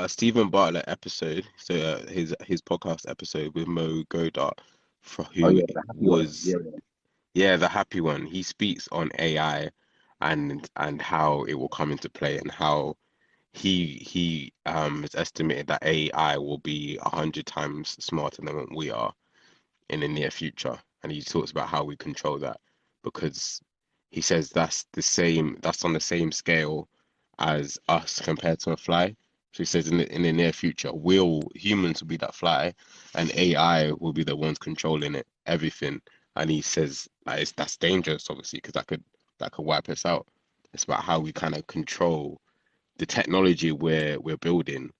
Stephen Bartlett episode. So his podcast episode with Mo Godart, for Oh who yeah, the happy one. was Yeah, yeah the happy one. He speaks on AI and how it will come into play and how he has estimated that AI will be 100 times smarter than what we are in the near future. And he talks about how we control that because he says that's on the same scale as us compared to a fly. So he says in the near future, humans will be that fly and AI will be the ones controlling it, everything. And he says like, that's dangerous, obviously, because that could wipe us out. It's about how we kind of control the technology we're building,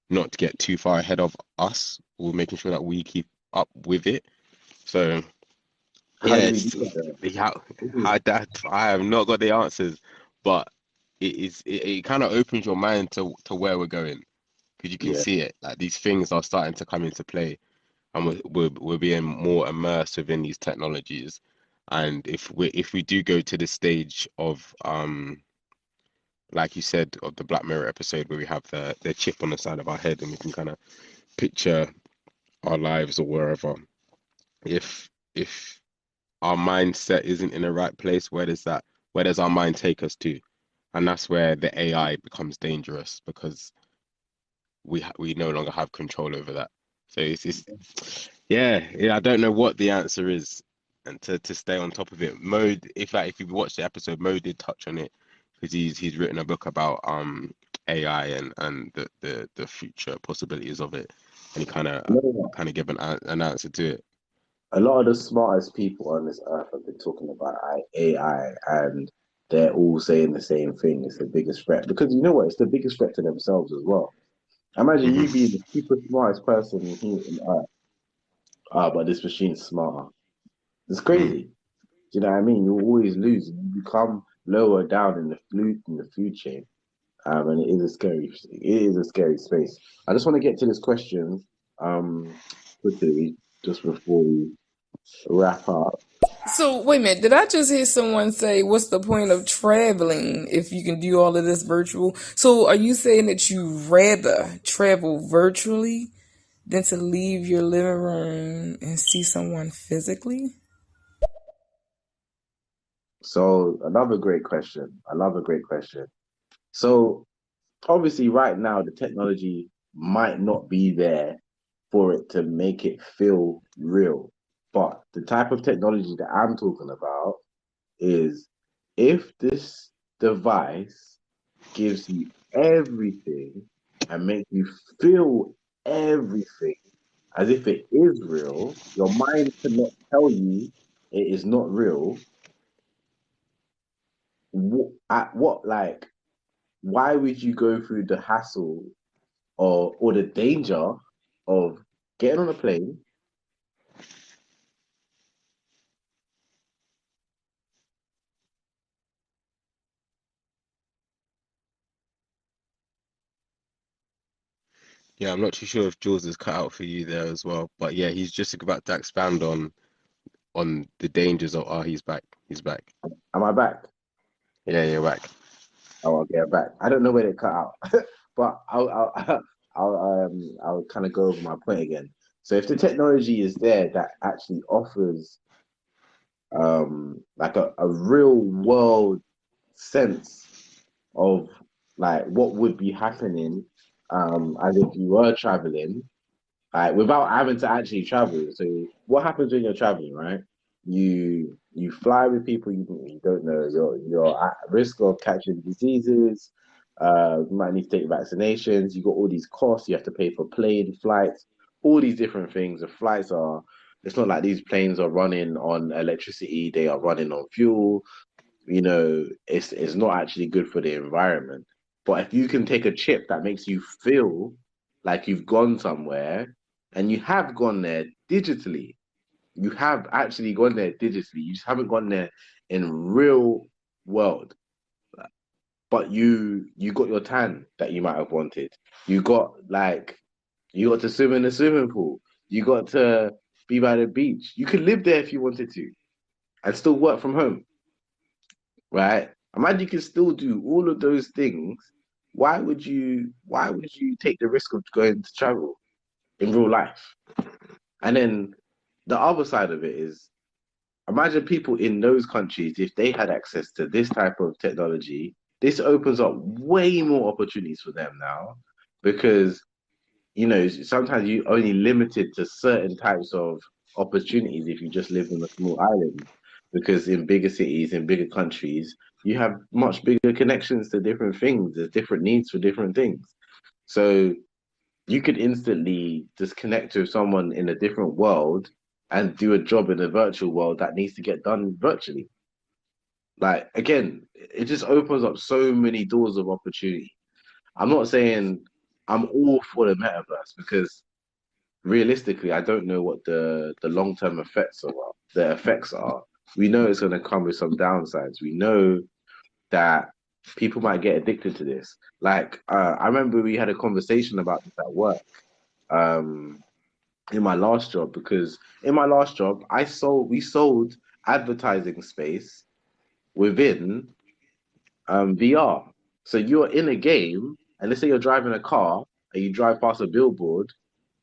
not to get too far ahead of us. We're making sure that we keep up with it. So how yeah, do we do it's that? how that I have not got the answers, but it kind of opens your mind to where we're going because you can Yeah, see it. Like these things are starting to come into play, and we're being more immersed within these technologies. And if we do go to the stage of like you said, of the Black Mirror episode where we have the chip on the side of our head and we can kind of picture our lives or wherever. If our mindset isn't in the right place, where does our mind take us to? And that's where the AI becomes dangerous because we no longer have control over that. So yeah, I don't know what the answer is, and to stay on top of it. If you watch the episode, Mo did touch on it because he's written a book about AI and the future possibilities of it, and he You know what? kind of gave an answer to it. A lot of the smartest people on this earth have been talking about AI, and they're all saying the same thing. It's the biggest threat because you know what? It's the biggest threat to themselves as well. Imagine you being Hmm. the super smartest person here on earth, but this machine's smarter. It's Mm. crazy. Do you know what I mean? You always lose. You become lower down in the food chain. And it is a scary space. I just want to get to this question quickly, just before we wrap up. So wait a minute, did I just hear someone say, "What's the point of traveling if you can do all of this virtual?" So are you saying that you rather travel virtually than to leave your living room and see someone physically? So another great question. I love a great question. So obviously, right now the technology might not be there for it to make it feel real, but the type of technology that I'm talking about is if this device gives you everything and makes you feel everything as if it is real, your mind cannot tell you it is not real. Like, why would you go through the hassle or the danger of getting on a plane? Yeah, I'm not too sure if Jules is cut out for you there as well, but yeah, he's just about to expand on the dangers of. Oh, he's back. He's back. Am I back? Yeah, you're back. Oh, I'll get back. I don't know where they cut out, but I'll kind of go over my point again. So if the technology is there that actually offers like a real world sense of like what would be happening as if you were traveling, without having to actually travel. So what happens when you're traveling, right? You fly with people you don't know. You're at risk of catching diseases. You might need to take vaccinations. You got all these costs. You have to pay for plane flights, all these different things. The flights are. It's not like these planes are running on electricity. They are running on fuel. It's not actually good for the environment. But if you can take a chip that makes you feel like you've gone somewhere and you have gone there digitally, you have actually gone there digitally, you just haven't gone there in real world. But you got your tan that you might have wanted. You got like you got to swim in the swimming pool. You got to be by the beach. You could live there if you wanted to and still work from home, right? Imagine you can still do all of those things. Why would you take the risk of going to travel in real life? And then the other side of it is imagine people in those countries, if they had access to this type of technology, this opens up way more opportunities for them now because sometimes you only limited to certain types of opportunities if you just live on a small island. Because in bigger cities, in bigger countries, you have much bigger connections to different things. There's different needs for different things. So you could instantly just connect with someone in a different world and do a job in a virtual world that needs to get done virtually. Like again, it just opens up so many doors of opportunity. I'm not saying I'm all for the metaverse because realistically, I don't know what the long term effects are. We know it's going to come with some downsides. We know that people might get addicted to this. Like I remember we had a conversation about this at work um, in my last job because in my last job we sold advertising space within VR. So you're in a game, and let's say you're driving a car and you drive past a billboard,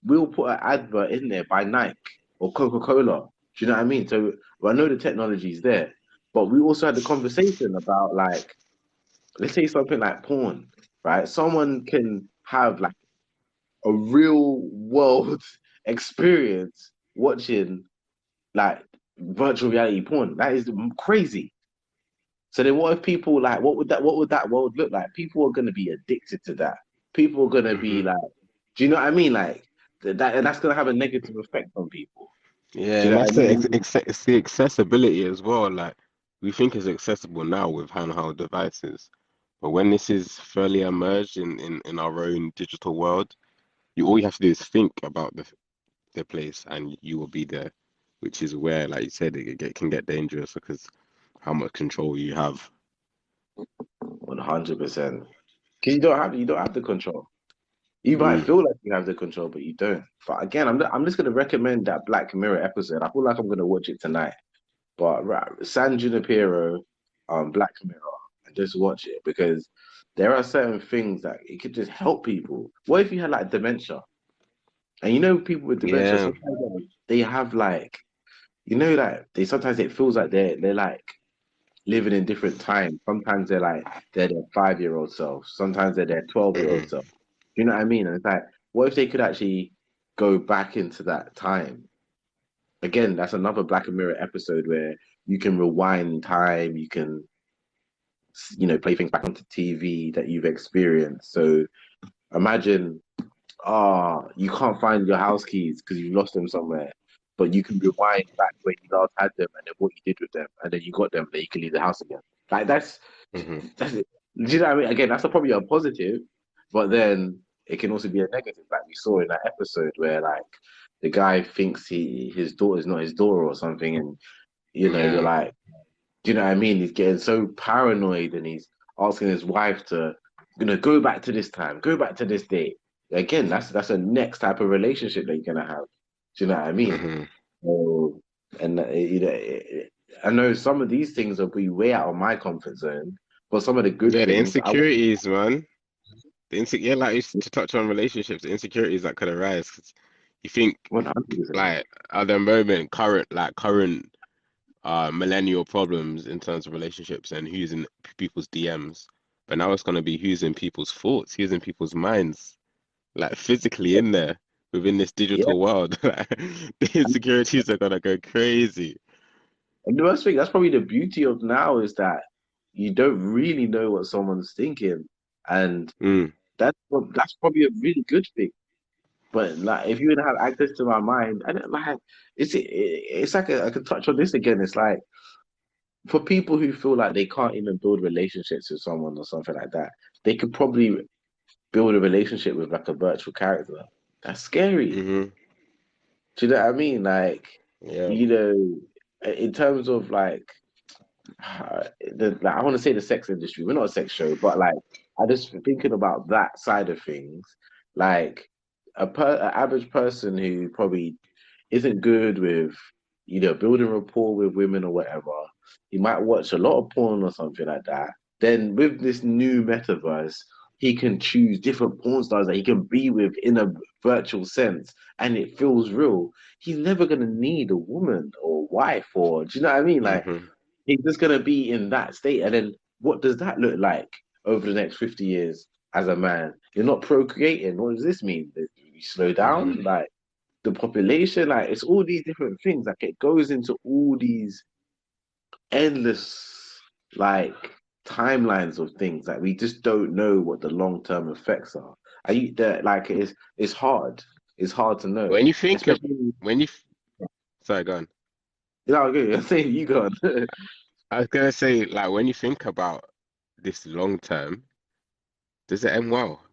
we'll put an advert in there by Nike or Coca-Cola. Do you know what I mean? So well, I know the technology is there, but we also had the conversation about like, let's say something like porn, right? Someone can have like a real world experience watching like virtual reality porn. That is crazy. So then what if people like what would that world look like? People are gonna be addicted to that. People are gonna be Hmm. like, do you know what I mean? Like that's gonna have a negative effect on people. Yeah, Do you and know what that's I the mean? it's the accessibility as well. Like we think it's accessible now with handheld devices, but when this is fully emerged in our own digital world, all you have to do is think about the place, and you will be there, which is where, like you said, can get dangerous because how much control you have. 100%. Because you don't have the control. You might Mm. feel like you have the control, but you don't. But again, I'm just gonna recommend that Black Mirror episode. I feel like I'm gonna watch it tonight. But right, San Junipero, Black Mirror, and just watch it because there are certain things that it could just help people. What if you had like dementia? And you know, people with dementia Yeah. sometimes they have like, like they sometimes it feels like they're like living in different times. Sometimes they're their 5-year-old self. Sometimes they're their 12-year-old Hmm. self. You know what I mean? And it's like, what if they could actually go back into that time? Again, that's another Black Mirror episode where you can rewind time, you can, play things back onto TV that you've experienced. So imagine, you can't find your house keys because you've lost them somewhere, but you can rewind back when you last had them and then what you did with them, and then you got them, then you can leave the house again. Like Hmm. that's it. Do you know what I mean? Again, that's probably a positive, but then it can also be a negative, like we saw in that episode where like the guy thinks his daughter's not his daughter or something, and you're Yeah. like, do you know what I mean? He's getting so paranoid and he's asking his wife to, go back to this time, go back to this date. Again, that's a next type of relationship that you're gonna have. Do you know what I mean? Hmm. So, and I know some of these things will be way out of my comfort zone, but some of the good Yeah, the things, insecurities, man. Yeah, like to touch on relationships, the insecurities that could arise. 'Cause you think 100%. like at the moment, current millennial problems in terms of relationships and who's in people's DMs. But now it's gonna be who's in people's thoughts, who's in people's minds, like physically in there within this Yeah, digital world. Like, the insecurities are gonna go crazy. and the worst thing, that's probably the beauty of now is that you don't really know what someone's thinking, and Mm, that's probably a really good thing. But like, if you would have access to my mind, I don't like. It's like I could touch on this again. It's like for people who feel like they can't even build relationships with someone or something like that, they could probably build a relationship with like a virtual character. That's scary. hmm. Do you know what I mean? Like, Yeah. you in terms of like I want to say the sex industry. We're not a sex show, but like I just thinking about that side of things. Like an average person who probably isn't good with building rapport with women or whatever. He might watch a lot of porn or something like that. Then with this new metaverse, he can choose different porn stars that he can be with in a virtual sense, and it feels real. He's never gonna need a woman or wife, or do you know what I mean? Like Hmm. he's just gonna be in that state. And then what does that look like over the next 50 years as a man? You're not procreating. What does this mean? That you slow Hmm. down? Like the population, like it's all these different things. Like it goes into all these endless like timelines of things that we just don't know what the long-term effects are. Are you that like it's hard. It's hard to know. When you think of Especially when you, sorry, go on. okay, I'm saying you go on. I was gonna say, like, when you think about this long term, does it end well?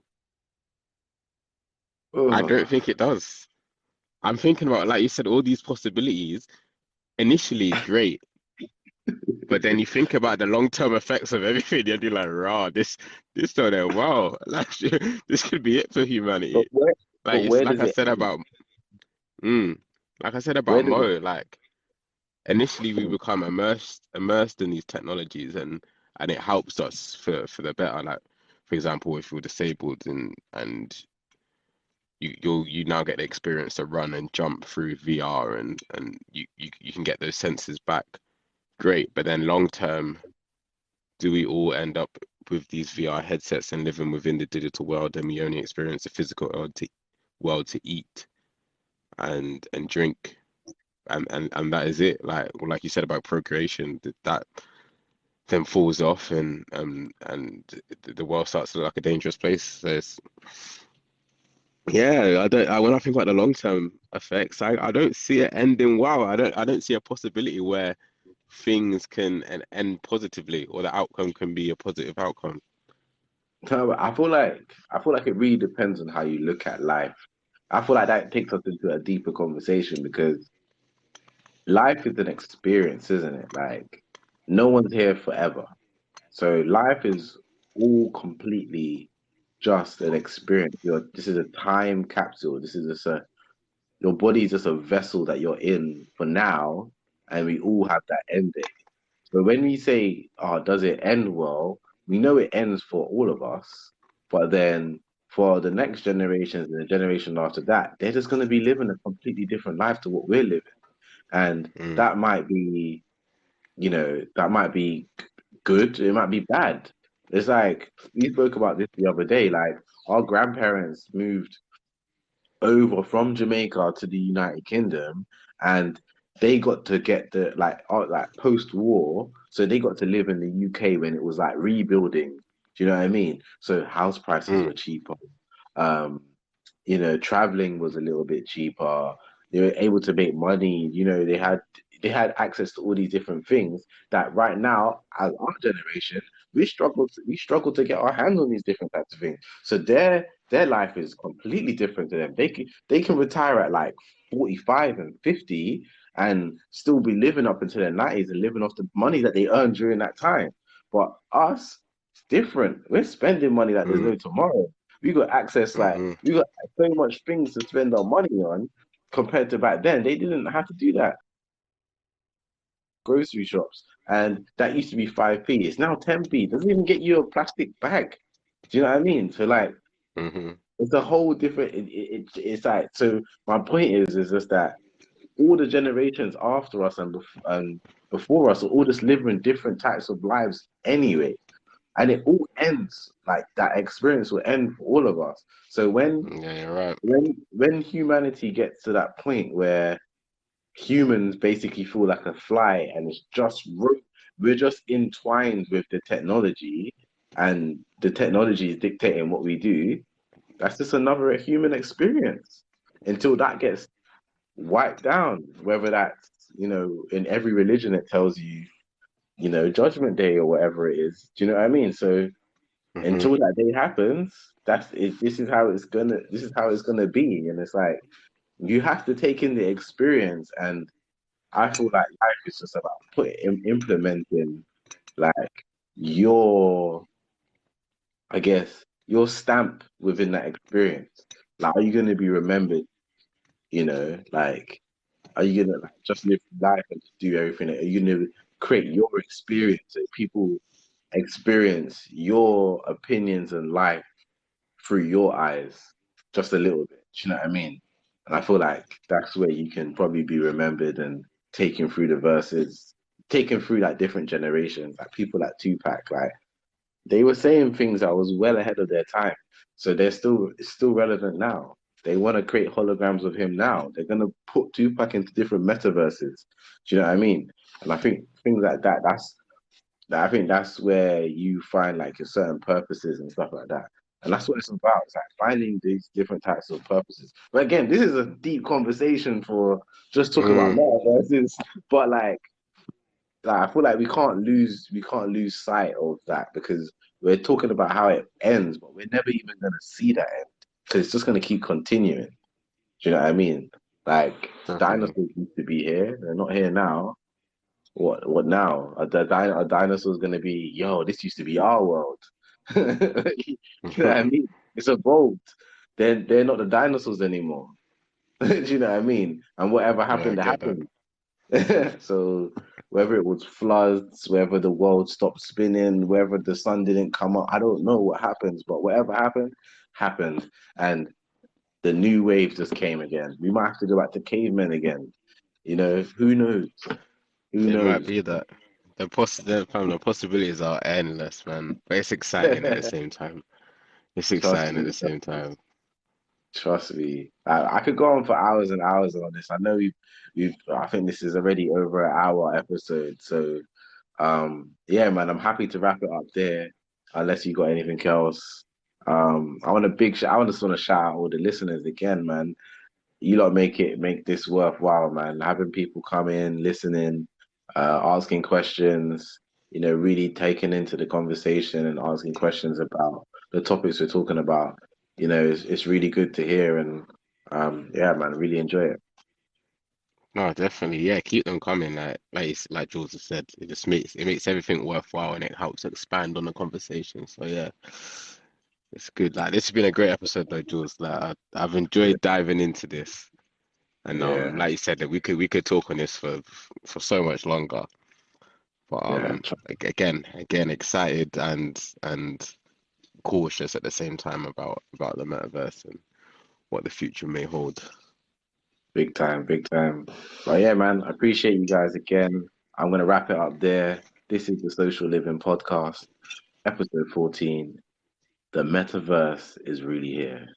I don't Ugh. think it does. I'm thinking about, like you said, all these possibilities. Initially, great, but then you think about the long term effects of everything, and you're like, "Raw, this don't end well. Like, this could be it for But humanity." where but Like it's where like does I it said end? about, mm, like I said Where about does it Mo. Like initially, we become immersed in these technologies, and it helps us for the better. Like for example, if you're disabled and you now get the experience to run and jump through VR and you can get those senses back. Great, but then long term, do we all end up with these VR headsets and living within the digital world, and we only experience the physical world to eat and drink, and that is it? Like you said about procreation, that then falls off, and the world starts to look like a dangerous place. So yeah, I don't. When I think about the long term effects, I don't see it ending well. I don't see a possibility where things can end positively, or the outcome can be a positive outcome. No, I feel like it really depends on how you look at life. I feel like that takes us into a deeper conversation because life is an experience, isn't it? Like no one's here forever. So life is all completely just an experience. This is a time capsule. This is just your body is just a vessel that you're in for now, and we all have that end date. So when we say, "Oh, does it end well?" We know it ends for all of us, but then for the next generations and the generation after that, they're just going to be living a completely different life to what we're living, and Mm, that might be, that might be good. It might be bad. It's like we spoke about this the other day. Like our grandparents moved over from Jamaica to the United Kingdom, and they got to get the like post war, so they got to live in the UK when it was like rebuilding. Do you know what I mean? So house prices mm, were cheaper. Um, traveling was a little bit cheaper. They were able to make money. They had access to all these different things that right now, as our generation, we struggle to get our hands on these different types of things. So their life is completely different to them. They can retire at like 45 and 50 and still be living up until their 90s and living off the money that they earned during that time. But us, it's different. We're spending money like there's mm, no tomorrow. We got access, like mm, we got so much things to spend our money on compared to back then. They didn't have to do that. Grocery shops, and that used to be 5p. It's now 10p. Doesn't even get you a plastic bag. Do you know what I mean? So like, mm, it's a whole different. It's like, so. My point is just that all the generations after us and before us are all just living different types of lives anyway, and it all ends like that. Experience will end for all of us. So when yeah, you're right. when when humanity gets to that point where humans basically feel like a fly and we're just entwined with the technology, and the technology is dictating what we do, that's just another human experience until that gets wiped down, whether that's, in every religion it tells you, judgment day or whatever it is. Do you know what I mean? So Hmm. until that day happens, that's it. This is how it's gonna be. And it's like you have to take in the experience. And I feel like life is just about implementing like your, I guess, your stamp within that experience. Like, are you going to be remembered? Like, are you gonna like just live life and just do everything? Are you gonna create your experience so people experience your opinions and life through your eyes just a little bit? Do you know what I mean? And I feel like that's where you can probably be remembered and taken through the verses, taken through like different generations, like people like Tupac, like they were saying things that was well ahead of their time. So it's still relevant now. They want to create holograms of him now. They're gonna put Tupac into different metaverses. Do you know what I mean? And I think things like that, I think that's where you find like your certain purposes and stuff like that. And that's what it's about. It's like finding these different types of purposes. But again, this is a deep conversation for just talk about Mm, metaverses. But like I feel like we can't lose sight of that because we're talking about how it ends, but we're never even gonna see that end because it's just gonna keep continuing. Do you know what I mean? Like definitely. dinosaurs used to be here, they're not here now. What now? Are dinosaurs gonna be? Yo, this used to be our world. You know what I mean? It's evolved. They're not the dinosaurs anymore. Do you know what I mean? And whatever Yeah, I happened, get that. happened. So. whether it was floods, whether the world stopped spinning, whether the sun didn't come up. I don't know what happens, but whatever happened, happened. And the new wave just came again. We might have to go back to cavemen again. You know, who knows? Who It might knows? be that the possibilities are endless, man. But it's exciting at the same time. It's Trust exciting at me. the same time. Trust me. I could go on for hours and hours on this. I know I think this is already over an hour episode. So yeah, man, I'm happy to wrap it up there, unless you got anything else. I want to sort of shout out all the listeners again, man. You lot make this worthwhile, man. Having people come in, listening, asking questions, really taking into the conversation and asking questions about the topics we're talking about. It's really good to hear, and yeah, man, really enjoy it. No, definitely. Yeah, keep them coming. Like Jules has said, it makes everything worthwhile and it helps expand on the conversation. So yeah, it's good. Like this has been a great episode though, Jules. I've Yeah, enjoyed diving into this. And yeah, like you said, that we could talk on this for so much longer. But yeah. again, excited and cautious at the same time about the metaverse and what the future may hold. Big time, big time. But yeah, man, I appreciate you guys again. I'm gonna wrap it up there. This is the Social Living Podcast, episode 14. The metaverse is really here.